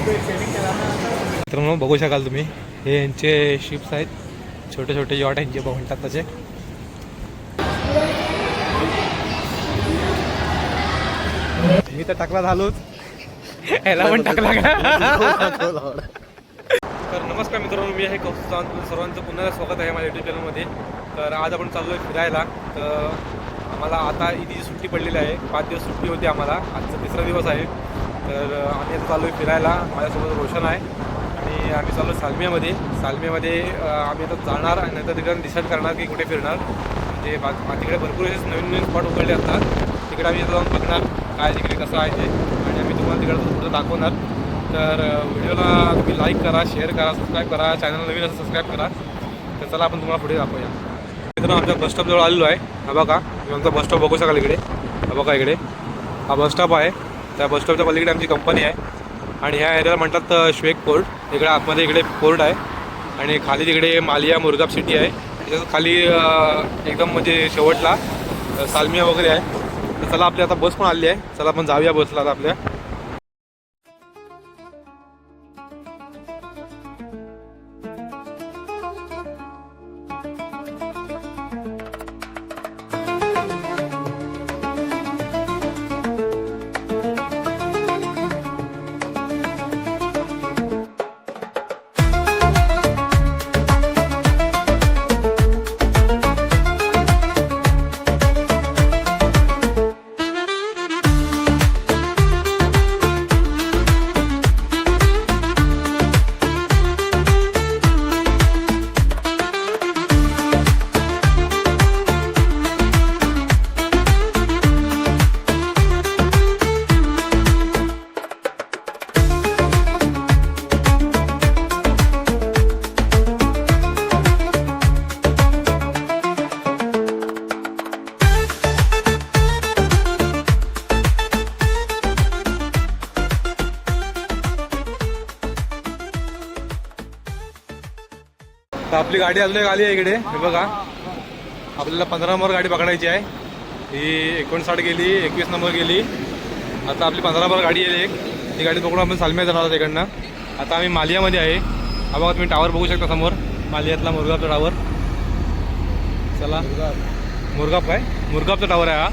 मित्रांनो बघू शकाल तुम्ही, हे यांचे शिप्स आहेत, छोटे छोटे यॉट यांचे म्हणतात तसे. मी तर टाकला झालोच, याला पण टाकला का? तर नमस्कार मित्रांनो, मी आहे कौस्तुभ. सर्वांचं पुन्हा स्वागत आहे माझ्या युट्यूब चॅनलमध्ये. तर आज आपण चाललो आहे फिरायला. तर आम्हाला आता ईदची सुट्टी पडलेली आहे, 5 दिवस सुट्टी होती आम्हाला. आजचा 3रा दिवस आहे. तर आम्ही आता चाललो आहे फिरायला. माझ्यासोबत रोशन आहे आणि आम्ही चाललो सालमियामध्ये. आम्ही आता जाणार आणि नंतर तिकडे डिसाईड करणार की कुठे फिरणार. म्हणजे तिकडे भरपूर असे नवीन नवीन स्पॉट उघडले असतात, तिकडे आम्ही जाऊन बघणार काय तिकडे कसं आहे ते, आणि आम्ही तुम्हाला तिकडे पुढं दाखवणार. तर व्हिडिओला तुम्ही लाईक करा, शेअर करा, सबस्क्राईब करा, चॅनल नवीन असं सबस्क्राईब करा. तर चला आपण तुम्हाला पुढे दाखवूया. मित्रांनो आमच्या बसस्टॉपजवळ आलेलो आहे. हा बघा, मी आमचा बसस्टॉप बघू शकाल इकडे. हा बघा इकडे हा बसस्टॉप आहे. त्या बसस्टॉपच्या पलीकडे आमची कंपनी आहे आणि ह्या एरियाला म्हणतात श्वेक पोर्ट. इकडे आतमध्ये इकडे पोर्ट आहे आणि खाली तिकडे मालिया मुरगाब सिटी आहे. त्याच्यात खाली एकदम म्हणजे शेवटला सालमिया वगैरे आहे. तर चला आपली आता बस पण आली आहे, चला आपण जाऊया बसला आता आपल्या. तर आपली गाडी अजून आली आहे इकडे. हे बघा, आपल्याला 15 नंबर गाडी पकडायची आहे. ही 59 गेली, 21 नंबर गेली. आता आपली 15 नंबर गाडी आहे एक. ती गाडी पकडून आपण सालमिया जाणार आहोत इकडनं. आता आम्ही मालियामध्ये आहे. हा बघा तुम्ही टावर बघू शकता समोर, मालियातला मुरगाबचा टावर. चला, मुरगाबचा टावर आहे हा.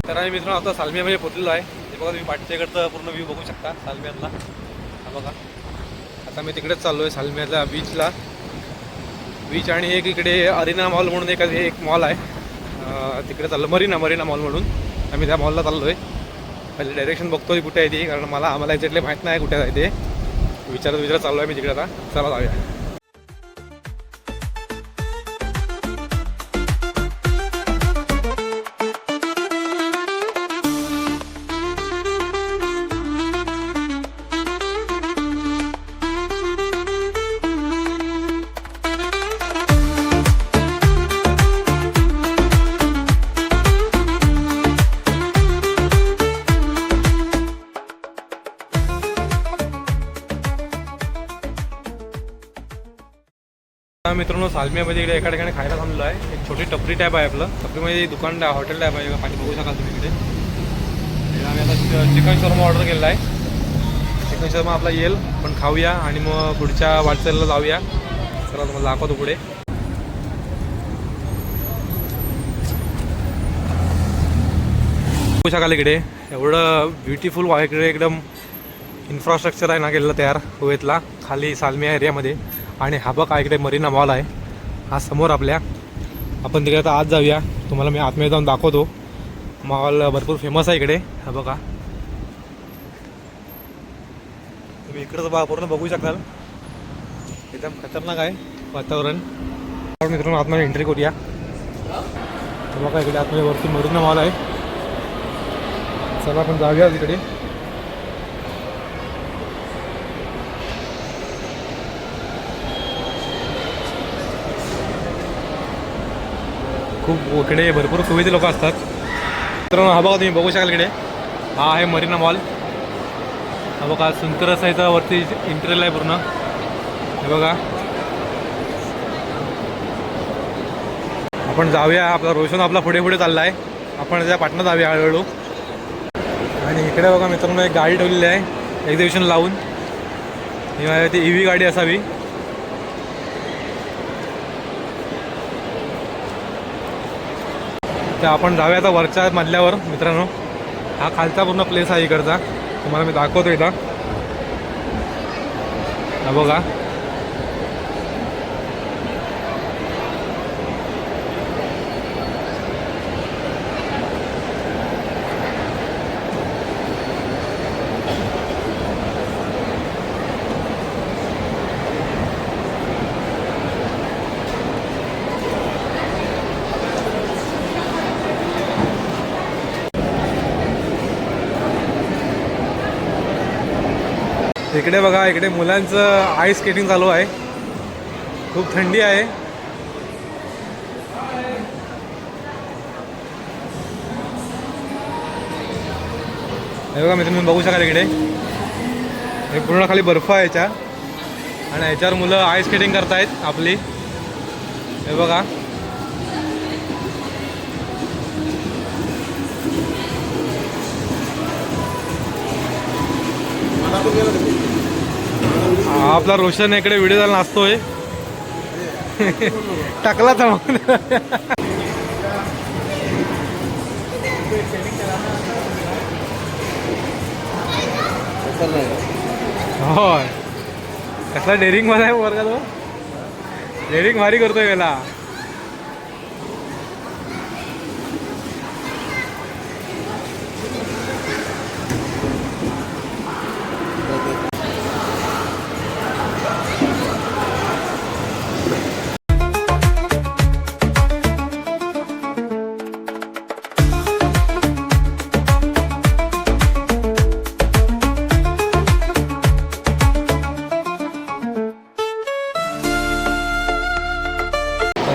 तर आम्ही मित्रांनो आता सालमियामध्ये पोचलेलो आहे. बघा तुम्ही पाठच्याकडचं पूर्ण व्ह्यू बघू शकता सालमियातला. हा बघा, आता मी तिकडेच चाललो आहे सालमियातल्या बीचला. बीच आणि एक इकडे अरिना मॉल म्हणून एक मॉल आहे, तिकडे चाललो. मरीना मॉल म्हणून आम्ही त्या मॉलला चाललो आहे. पहिले डायरेक्शन बघतोय कुठे आहे ती, कारण आम्हाला एक्झॅक्टली माहीत नाही कुठे आहे ते. विचारत चाललो आहे मी तिकडे. आता चला जाऊया. मित्रांनो सालमियामध्ये इकडे एका ठिकाणी खायला थांबलो आहे. एक छोटी टपरी टाईप आहे आपलं. टपरीमध्ये दुकान हॉटेल टाईप आहे. पाणी बघू शकाल तुम्ही इकडे. आम्ही आता चिकन शर्मा ऑर्डर केलेला आहे. चिकन शर्मा आपला येईल, पण खाऊया आणि मग पुढच्या वाटचालीला जाऊया. चला तुम्हाला दाखवतो पुढे. बघू शकाल इकडे एवढं ब्युटिफुल इकडे एकदम इन्फ्रास्ट्रक्चर आहे ना केलेलं तयार गोव्यातला, खाली सालमिया एरियामध्ये. आणि हा बघा इकडे मरीना मॉल आहे हा समोर आपल्या. आपण तिकडे आता आत जाऊया, तुम्हाला मी आतमध्ये जाऊन दाखवतो. मॉल भरपूर फेमस आहे इकडे. हा बघा तुम्ही इकडचं पूर्ण बघू शकाल, एकदम खतरनाक आहे वातावरण. मित्रांनो आतमध्ये एंट्री करूया. बघा इकडे आतमध्ये वरती मरीना मॉल आहे. चला आपण जाऊया तिकडे. खूप इकडे भरपूर सुविधा लोक असतात. मित्रांनो हा बघा तुम्ही बघू शकाल इकडे, हा आहे मरीना मॉल. हा बघा सुंदर असं इथं वरती इंटेरियर आहे पूर्ण. हे बघा आपण जाऊया, आपला रोशन आपला पुढे पुढे चालला आहे, आपण त्या पाटणं जाऊया हळूहळू. आणि इकडे बघा मित्रांनो एक गाडी ठेवलेली आहे एक्झिबिशन लावून. ही ती EV गाडी असावी. तर आपण जाऊया आता वरच्या मधल्यावर मित्रांनो. हा खालचा पूर्ण प्लेस आहे इकडचा, तुम्हाला मी दाखवतो इथं. हा बघा, इकडे बघा, इकडे मुलांचं आईस स्केटिंग चालू आहे. खूप थंडी आहे. हे बघा मित्रांनो, बघू शकाल इकडे हे पूर्ण खाली बर्फ आहे याच्या, आणि ह्याच्यावर मुलं आईस स्केटिंग करतायत आपली. हे बघा, हा आपला रोशन इकडे व्हिडिओ झाला नाचतोय. टाकला तर होय, कसला डेअरिंग मध्ये आहे वर्गात. तो डेअरिंग भारी करतोय याला.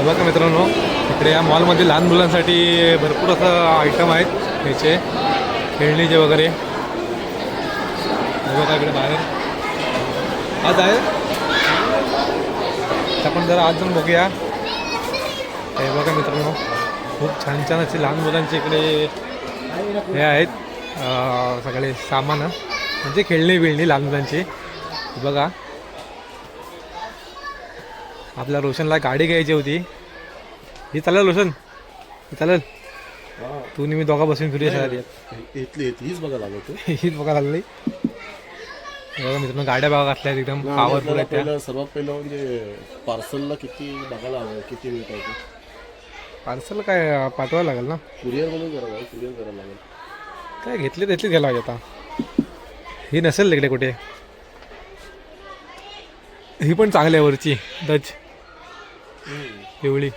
बघा मित्रांनो, इकडे या मॉलमध्ये लहान मुलांसाठी भरपूर असं आयटम आहेत ह्याचे, खेळणीचे वगैरे. बघा इकडे बाहेर आज आहे, आपण जरा आज जाऊन बघूया. हे बघा मित्रांनो, खूप छान छान असे लहान मुलांचे इकडे हे आहेत सगळे सामान, म्हणजे खेळणी बिळणी लहान मुलांची. बघा, आपल्या रोशनला गाडी घ्यायची होती. ही चालेल रोशन, ही चालेल. तू मी दोघा बसून फिरूया हीच बघा लागतो. हीच बघा लागली. बघा मित्रांनो, गाड्या बघा घातल्या एकदम पॉवरफुल आहेत त्या. सर्वात पहिलं म्हणजे पार्सलला किती बघायला हवं, किती वेळ पाहिजे. पार्सल काय पाठवायला लागेल ना, कुरिअर म्हणून कुरिअर करायला लागेल. काय घेतली त्यातली घ्यायला पाहिजे आता. ही नसेल तिकडे कुठे. ही पण चांगली आहे वरची डच पिवळी.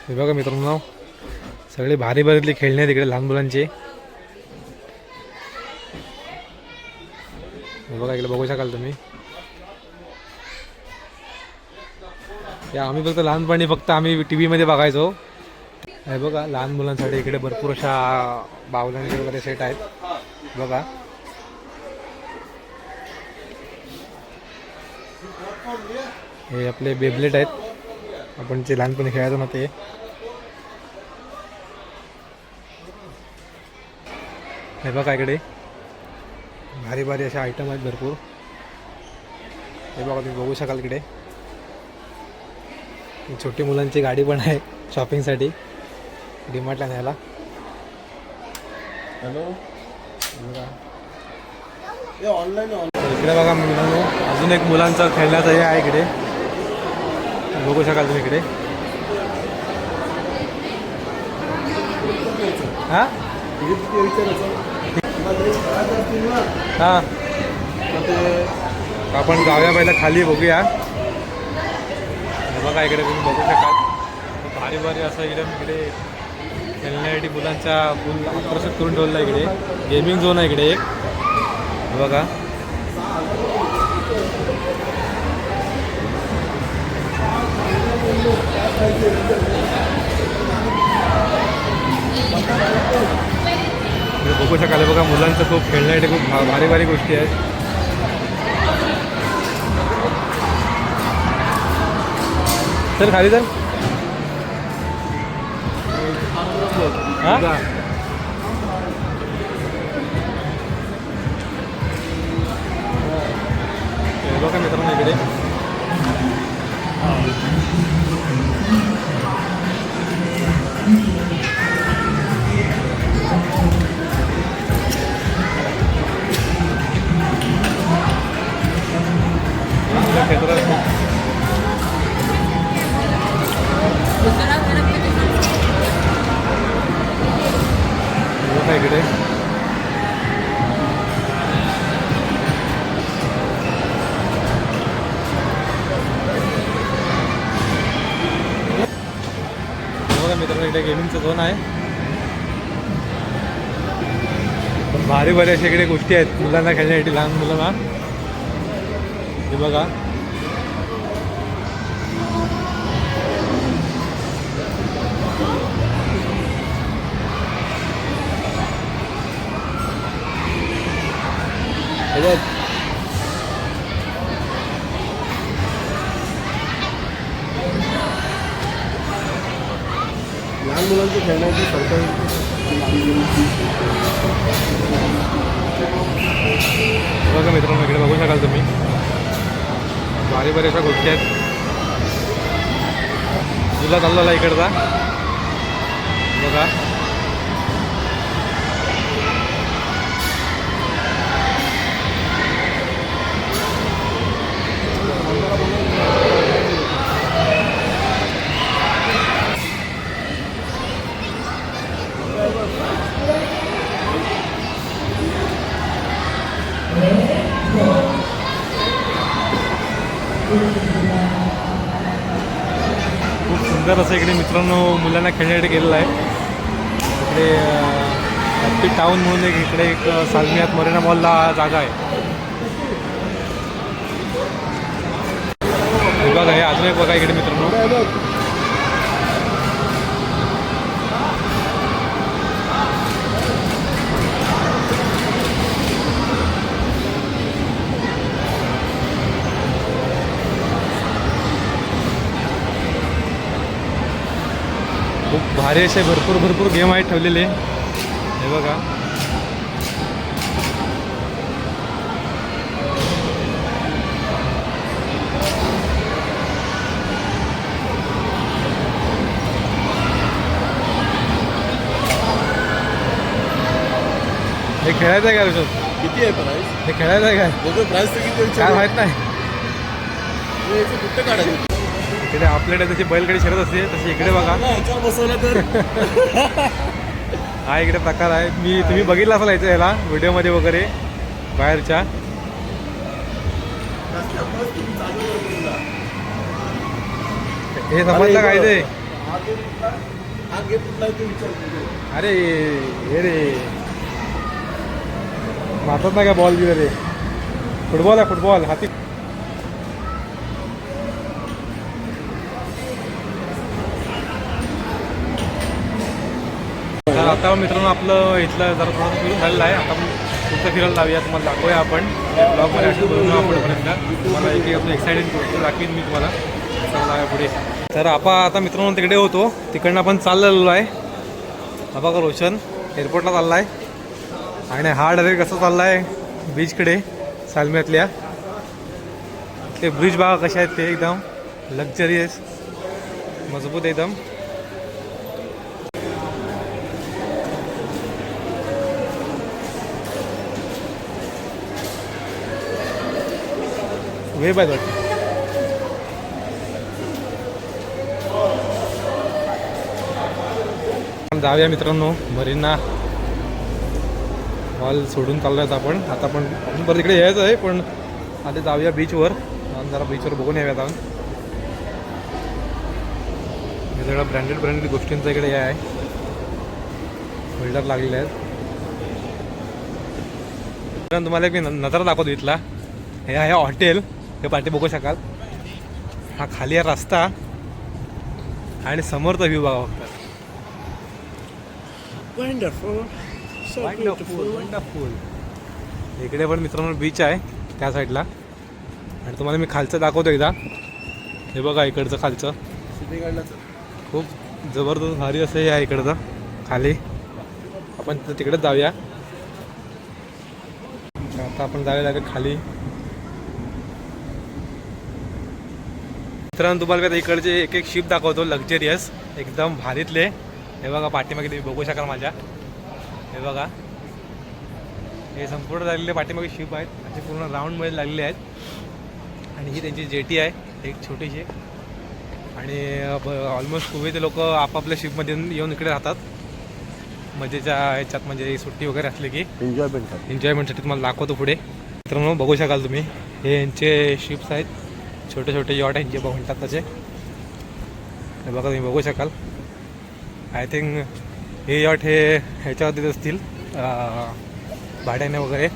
हे बघा मित्रांनो, सगळे भारी भारीतले खेळणे आहेत इकडे लहान मुलांचे. हे बघा इकडे बघू शकाल तुम्ही. या आम्ही फक्त लहानपणी आम्ही TV मध्ये बघायचो. हे बघा, लहान मुलांसाठी इकडे भरपूर अशा बाहुल्यांचे वगैरे सेट आहेत. बघा, हे आपले बेब्लेट आहेत, आपण जे लहानपणी खेळायचो ना ते. हे बघा इकडे भारी भारी असे आयटम आहेत भरपूर. हे बघा, तुम्ही बघू शकाल इकडे. छोटी मुलांची गाडी पण आहे शॉपिंगसाठी, डीमार्टला न्यायला. हॅलो, ऑनलाईन इकडे बघा मुलांनो, अजून एक मुलांचं खेळण्याचं हे आहे इकडे, बघू शकाल तुम्ही इकडे. हां हां, आपण जाऊया पहिला खाली बघूया. बघा इकडे तुम्ही बघू शकाल, भारी भारी असं एकदम इकडे खेळण्यासाठी मुलांच्या फुल आकर्षित करून ठेवलं इकडे. गेमिंग झोन आहे इकडे एक. बघा, बघू शकाल. बघा, मुलांचं खूप खेळण्यासाठी खूप भारी भारी गोष्टी आहेत. चल खाली चल. हा बघा मित्रांनो इकडे इकडे मित्रांनो इकडे गेमिंगचं झोन आहे. भारी भारी अशा इकडे गोष्टी आहेत मुलांना खेळण्यासाठी, लहान मुलांना. हे बघा लहान मुलांची खेळण्याची सरकार बघा मित्रांनो इकडे बघू शकाल तुम्ही भारी भारी अशा गोष्टी आहेत. तुला चाललेला इकडचा बघा. खूप सुंदर असं इकडे मित्रांनो मुलांना खेळण्यासाठी गेलेलं आहे. इकडे हॅपी टाऊन म्हणून इकडे एक सालमियात मरीना मॉलला जागा आहे. हे बघा हे अजून एक बघा इकडे मित्रांनो खूप भारी असे भरपूर गेम आहेत ठेवलेले. हे बघा हे खेळायचं आहे का ऋषभ? किती आहे प्राईस? हे खेळायचं आहे काय? बघू प्राईस तर किती काय माहीत नाही. कुठं काढायचं इकडे आपल्याकडे जशी बैलगाडी शरद असते तशी इकडे बघा याच्यावर बसवलं तर हा इकडे प्रकार आहे. तुम्ही बघितला असाल याला व्हिडिओमध्ये वगैरे बाहेरच्या. हे समजलं काय ते? अरे हे रे मारतात ना काय बॉल बिल रे. फुटबॉल आहे फुटबॉल हाती. तर आता मित्रांनो आपलं इथलं जरा थोडंसं फिरून झालेलं आहे. आता आपण पुढचं फिरायला लावूया, तुम्हाला दाखवूया आपण ब्लॉगमध्ये असं बोलून आपणपर्यंत तुम्हाला एक आपलं एक्साइटेड गोष्ट दाखवीन मी तुम्हाला लावूया पुढे. तर आपण आता मित्रांनो तिकडे होतो, तिकडनं आपण चाललेलो आहे. हा बघा रोशन एअरपोर्टला चालला आहे आणि हा डायरेक्ट कसं चालला आहे बीचकडे सालम्यातल्या. ते ब्रिज बघा कसे आहेत ते एकदम लक्झरियस मजबूत एकदम. वेब आहे वाटतं. जाऊया मित्रांनो मरीना मॉल सोडून चाललो आहेत आपण. आता आपण परत इकडे यायचं आहे पण आधी जाऊया बीचवर. जरा बीचवर बघून याव्यात आपण. हे सगळं ब्रँडेड गोष्टींचं इकडे हे आहे, होल्डर लागलेले आहेत. तुम्हाला एक मी नजर दाखवतो इथला. हे आहे हॉटेल, हे पाठी बघू शकाल. हा खाली आहे रस्ता आणि समोरचा व्ह्यू बघा फक्त. Wonderful wonderful. इकडे पण मित्रांनो बीच आहे त्या साईडला आणि तुम्हाला मी खालचं दाखवतो एकदा. हे बघा इकडचं खालचं खूप जबरदस्त भारी असं हे आहे इकडचं खाली. आपण तिकडेच जाऊया. आता आपण जाऊया लागेल खाली. मित्रांनो तुम्हाला आता इकडचे एक एक शिप दाखवतो लक्झरियस एकदम भारीतले. हे बघा पाठीमागे तुम्ही बघू शकाल माझ्या. हे बघा हे संपूर्ण लागलेले पाठीमागे शिप आहेत. असे पूर्ण राऊंडमध्ये लागलेले आहेत. आणि ही त्यांची जेटी आहे एक छोटीशी. आणि ऑलमोस्ट कुवेती लोक आपापल्या शिपमध्ये येऊन इकडे राहतात मजेच्या ह्याच्यात. म्हणजे सुट्टी वगैरे असली की एन्जॉयमेंटसाठी तुम्हाला दाखवतो पुढे. मित्रांनो बघू शकाल तुम्ही हे यांचे शिप्स आहेत. छोटे छोटे यॉट आहेत जे म्हणतात त्याचे. हे बघा तुम्ही बघू शकाल. आय थिंक हे यॉट हे ह्याच्यावरतीच असतील भाड्याने वगैरे.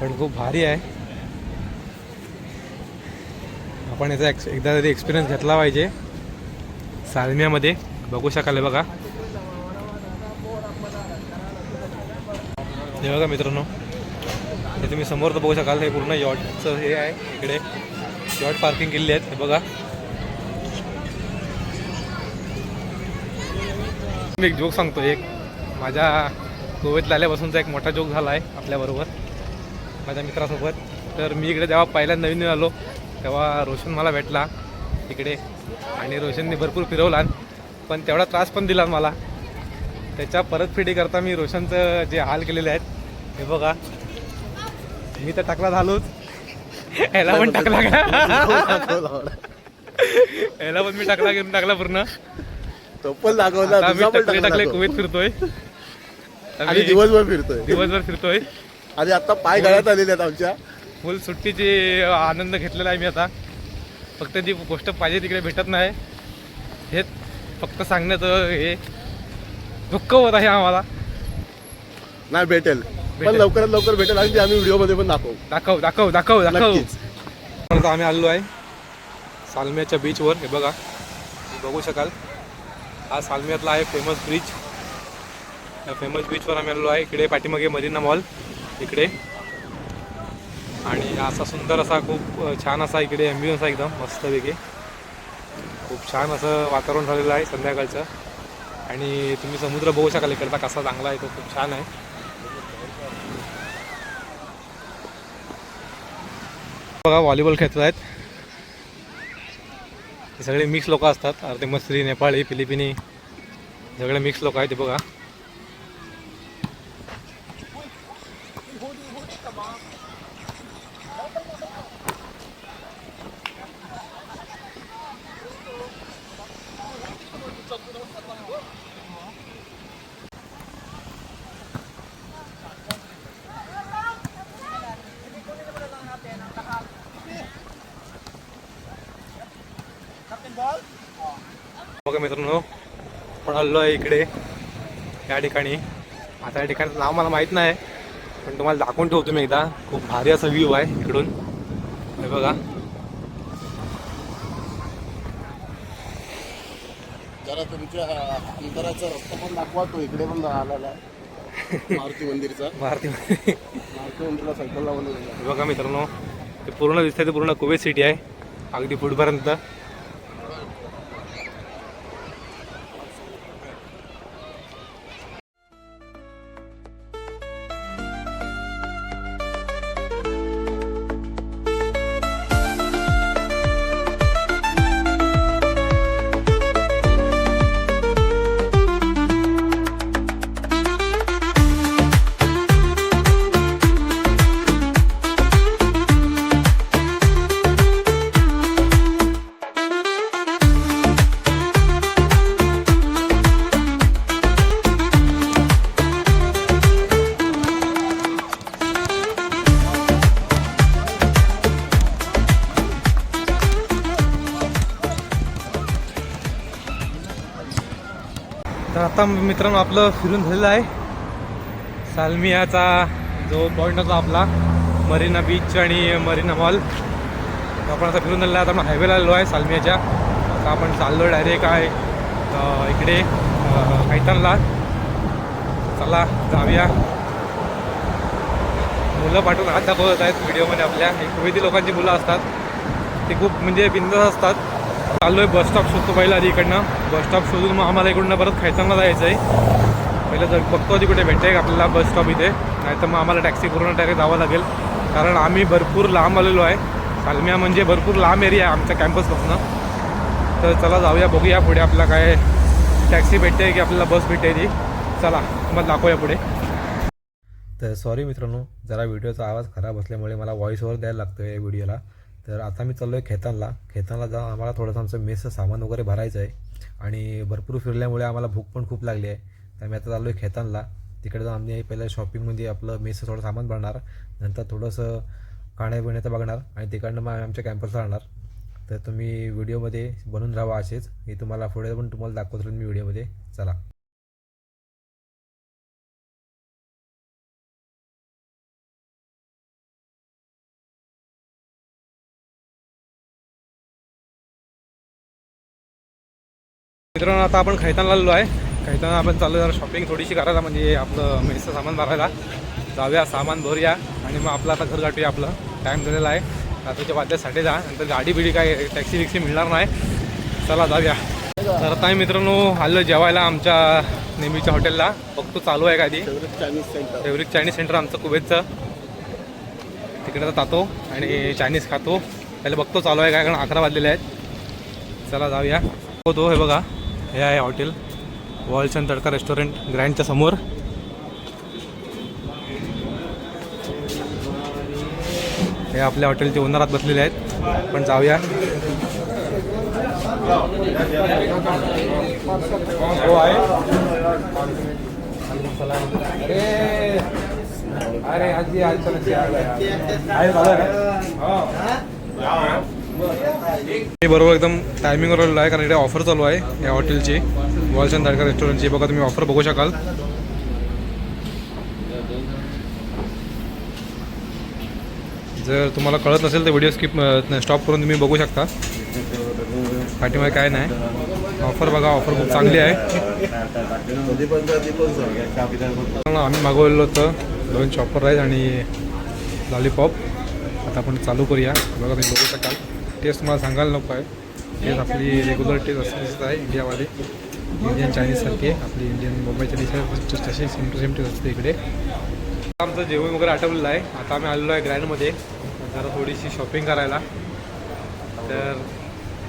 पण खूप भारी आहे. आपण याचा एकदा तरी एक्सपिरियन्स घेतला पाहिजे सालमियामध्ये. बघू शकाल हे बघा. हे बघा मित्रांनो हे तुम्ही समोर तर बघू शकाल. हे पूर्ण यॉटचं हे आहे. इकडे यॉट पार्किंग केलेली आहेत. हे बघा मी एक जोक सांगतो. एक माझ्या गोव्यातला आल्यापासूनचा एक मोठा जोक झाला आहे आपल्याबरोबर माझ्या मित्रासोबत. तर मी इकडे जेव्हा पहिल्यांदा नवीन आलो तेव्हा रोशन मला भेटला इकडे. आणि रोशनने भरपूर फिरवला पण तेवढा त्रास पण दिला मला. त्याच्या परतफेडी करता मी रोशनचं जे हाल केलेले आहेत हे बघा. मी तर टाकला झालोच. याला पण टाकला का याला पण मी टाकला पूर्ण. तो पण दाखवला. टाकले कुवेत फिरतोय. दिवसभर फिरतोय. आणि आता पाय गळ्यात आलेले आहेत आमच्या. फुल सुट्टीची आनंद घेतलेला आहे मी आता. फक्त जी गोष्ट पाहिजे तिकडे भेटत नाही हेच फक्त सांगण्याचं हे दुःख होत आहे आम्हाला. नाही भेटेल पण लवकरात लवकर भेटेल. आणि आम्ही व्हिडिओमध्ये पण दाखवू. आता आम्ही आलेलो आहे सालमियाच्या बीचवर. हे बघा बघू शकाल. हा सालमियातला आहे फेमस ब्रिज. या फेमस बीचवर आम्ही आलेलो आहे. इकडे पाठीमागे मरीना मॉल इकडे. आणि असा सुंदर असा खूप छान असा इकडे ॲम्बियन्स आहे एकदम मस्तपैकी. खूप छान असं वातावरण झालेलं आहे संध्याकाळचं. आणि तुम्ही समुद्र बघू शकाल इकडचा कसा चांगला आहे तो. खूप छान आहे. बघा व्हॉलीबॉल खेळत आहेत. हे सगळे मिक्स लोक असतात. अर्धे मसरी नेपाळी फिलिपिनी सगळे मिक्स लोक आहेत. ते बघा बघा मित्रांनो आपण आलो आहे इकडे या ठिकाणी. आता या ठिकाणचं नाव मला माहीत नाही पण तुम्हाला दाखवून ठेवतो मी एकदा. खूप भारी असा व्ह्यू आहे इकडून. हे बघा जरा तुमच्या अंतराचा रस्ता पण दाखवा. तो इकडे पण आलेला आहे मारुती मंदिरचा. मारुती मंदिरला सायकलला बनवलेला. हे बघा मित्रांनो ते पूर्ण दिसतंय. ते पूर्ण कुवेत सिटी आहे अगदी पुढपर्यंत. तर आता मित्रांनो आपलं फिरून झालेलं आहे. सालमियाचा जो पॉईंट होता आपला मरीना बीच आणि मरीना मॉल आपण आता फिरून झालेला आहे. आता आपण हायवेला आलेलो आहे सालमियाच्या. आता आपण चाललो डायरेक्ट आहे इकडे हैतानला. चला जाऊया. मुलं पाठवून हात दाखवत आहेत व्हिडिओमध्ये आपल्या. कुवेती लोकांची मुलं असतात ते खूप म्हणजे बिंदास असतात. चाललो आहे बस स्टॉप शोधतो पहिला आधी इकडनं. बस स्टॉप शोधून मग आम्हाला इकडनं परत खैतानला जायचं आहे. पहिलं जर बघतो आधी कुठे भेटते का आपल्याला बस स्टॉप इथे, नाही तर मग आम्हाला टॅक्सी करून डायरेक्ट जावं लागेल. कारण आम्ही भरपूर लांब आलेलो आहे. सालमिया म्हणजे भरपूर लांब एरिया आहे आमच्या कॅम्पसपासून. तर चला जाऊया, बघूया पुढे आपल्याला काय टॅक्सी भेटते की आपल्याला बस भेटते ती. चला तुम्हाला दाखवूया पुढे. तर सॉरी मित्रांनो, जरा व्हिडिओचा आवाज खराब असल्यामुळे मला व्हॉइस ओव्हर द्यायला लागतो या व्हिडिओला. तर आता मी चाललो आहे खैतानला जाऊन आम्हाला थोडंसं आमचं मेसचं सामान वगैरे भरायचं आहे. आणि भरपूर फिरल्यामुळे आम्हाला भूक पण खूप लागली आहे. तर मी आता चाललो आहे खैतानला. तिकडे जाऊन आम्ही पहिलं शॉपिंगमध्ये आपलं मेसचं थोडं सामान भरणार, नंतर थोडंसं खाण्यापिण्याचं बघणार आणि तिकडनं मग आमच्या कॅम्पसला राहणार. तर तुम्ही व्हिडिओमध्ये बनून राहा असेच. मी तुम्हाला पुढे पण तुम्हाला दाखवतो मी व्हिडिओमध्ये. चला. मित्रांनो आता आपण खैतानला आलेलो आहे. खैतानला आपण चाललो जरा शॉपिंग थोडीशी करायला, म्हणजे आपलं मेसचं सामान भरायला. जाऊया, सामान भरूया आणि मग आपलं आता घर गाठूया. आपलं टाईम झालेला आहे रात्रीच्या वाजल्यासाठी जा, नंतर गाडी बिडी काय टॅक्सी बिक्सी मिळणार नाही. चला जाऊया. तर आता मित्रांनो आलो जेवायला आमच्या नेहमीच्या हॉटेलला. बघतो चालू आहे का आधी फेवरेट चायनीज सेंटर आमचं कुबेतचं. तिकडे जातो आणि चायनीज खातो. त्याला बघतो चालू आहे काय, कारण 11 वाजलेले आहेत. चला जाऊया. तो हे बघा, हे आहे हॉटेल वॉल्सन तडका रेस्टॉरंट ग्रँडच्या समोर. हे आपल्या हॉटेलचे ओनर आत बसलेले आहेत. पण जाऊया. हो आहे. अरे आजी मी बरोबर एकदम टायमिंगवर आलेलो आहे, कारण इकडे ऑफर चालू आहे या हॉटेलची वॉल्सन तडका रेस्टॉरंटची. बघा तुम्ही ऑफर बघू शकाल. जर तुम्हाला कळत नसेल तर व्हिडिओ स्टॉप करून तुम्ही बघू शकता. पाठीमागे काय नाही, ऑफर बघा. ऑफर खूप चांगली आहे. आम्ही मागवलेलं होतं 2 चॉपर राईस आणि लॉलीपॉप. आता आपण चालू करूया. बघा तुम्ही बघू शकाल. टेस्ट मला सांगायला नको आहे. टेस्ट आपली रेग्युलर टेस्ट असते आहे इंडियावाली. इंडियन चायनीजसारखी आपली इंडियन मुंबईची डिश तशी सेम टू सेम टेस्ट असते इकडे. आमचं जेवण वगैरे आटवलेलं आहे. आता आम्ही आलेलो आहे ग्रँडमध्ये जरा थोडीशी शॉपिंग करायला. तर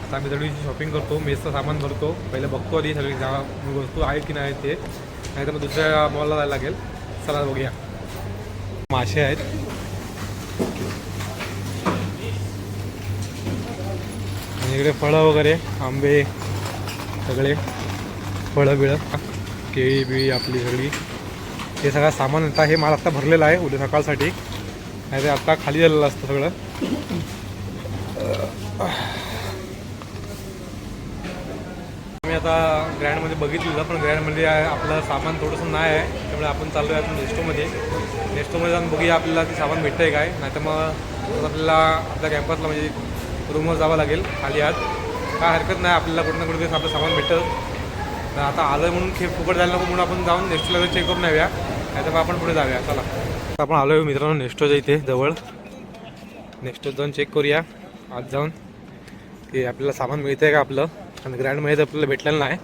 आता आम्ही थोडीशी शॉपिंग करतो, मेसचं सामान भरतो. पहिले बघतो आधी सगळी वस्तू आहेत की नाही ते, नाही तर मग दुसऱ्या मॉलला जायला लागेल. चला बघूया. मासे आहेत. आणि इकडे फळं वगैरे, आंबे, सगळे फळं बिळं, केळी बिळी आपली सगळी, हे सगळं सामान आता हे माल आत्ता भरलेलं आहे उद्या सकाळसाठी. नाही ते आत्ता खाली झालेलं असतं सगळं. मी आता ग्रँडमध्ये बघितलेलं, पण ग्रँडमध्ये आपलं सामान थोडंसं नाही आहे. त्यामुळे आपण चाललो आहे आपण नेस्टोमध्ये जाऊन बघूया आपल्याला ते सामान भेटतं आहे काय. नाही तर मग आपल्याला आपल्या कॅम्पसला म्हणजे रूमवर जावं लागेल खाली आत. काय हरकत नाही, आपल्याला कुठं ना कुठे आपलं सामान भेटतं. तर आता आलं आहे म्हणून फुकट जायला नको, म्हणून आपण जाऊन नेस्टोला चेक करून येऊया. नाही तर मग आपण पुढे जाऊया. चला आपण आलो आहे मित्रांनो नेस्टोच्या इथे जवळ. नेक्स्ट जाऊन चेक करूया आज जाऊन की आपल्याला सामान मिळतं आहे का आपलं. आणि ग्रँडमध्ये तर आपल्याला भेटलेलं नाही.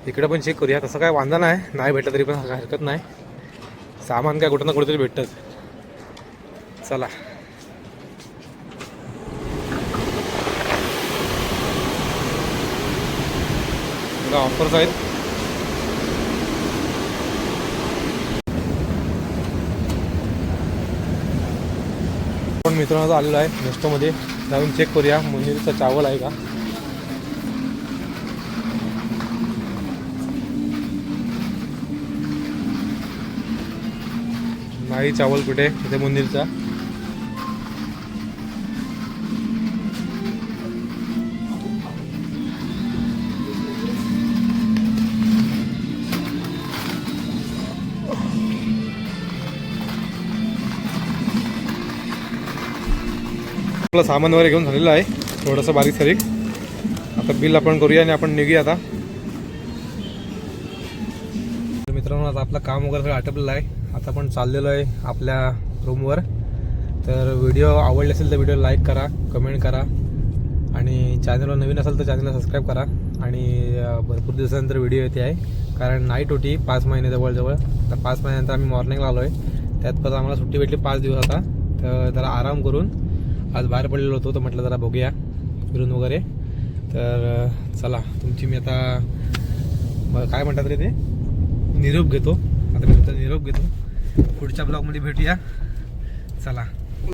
इकडं पण चेक करूया. तसं काय वांधा नाही भेटलं तरी पण हरकत नाही. सामान काय कुठं ना कुठेतरी भेटतंच. चला ऑफर्स आहेत. पण मित्रांनो आलेलो आहे नेस्टोमध्ये. जाऊन चेक करूया मुनीरचा चावल आहे का. नाही चावल कुठे इथे मुनीरचा. आपलं सामान वगैरे घेऊन झालेलं आहे थोडंसं बारीक सारीक. आता बिल आपण करूया आणि आपण निघूया आता. मित्रांनो आता आपलं काम वगैरे सगळं आटपलेलं आहे. आता आपण चाललेलो आहे आपल्या रूमवर. तर व्हिडिओ आवडले असेल तर व्हिडिओ लाईक करा, कमेंट करा आणि चॅनलवर नवीन असेल तर चॅनलला सबस्क्राईब करा. आणि भरपूर दिवसानंतर व्हिडिओ येते आहे, कारण नाईट होती 5 महिने जवळजवळ. तर 5 महिन्यानंतर आम्ही मॉर्निंगला आलो आहे. त्यात पण आम्हाला सुट्टी भेटली 5 दिवस आता. तर जरा आराम करून आज बाहेर पडलेलो होतो, तर म्हटलं जरा बघूया फिरून वगैरे. तर चला, तुमची मी आता काय म्हणतात रे ते निरोप घेतो. आता मी तुमचा निरोप घेतो. पुढच्या ब्लॉगमध्ये भेटूया. चला.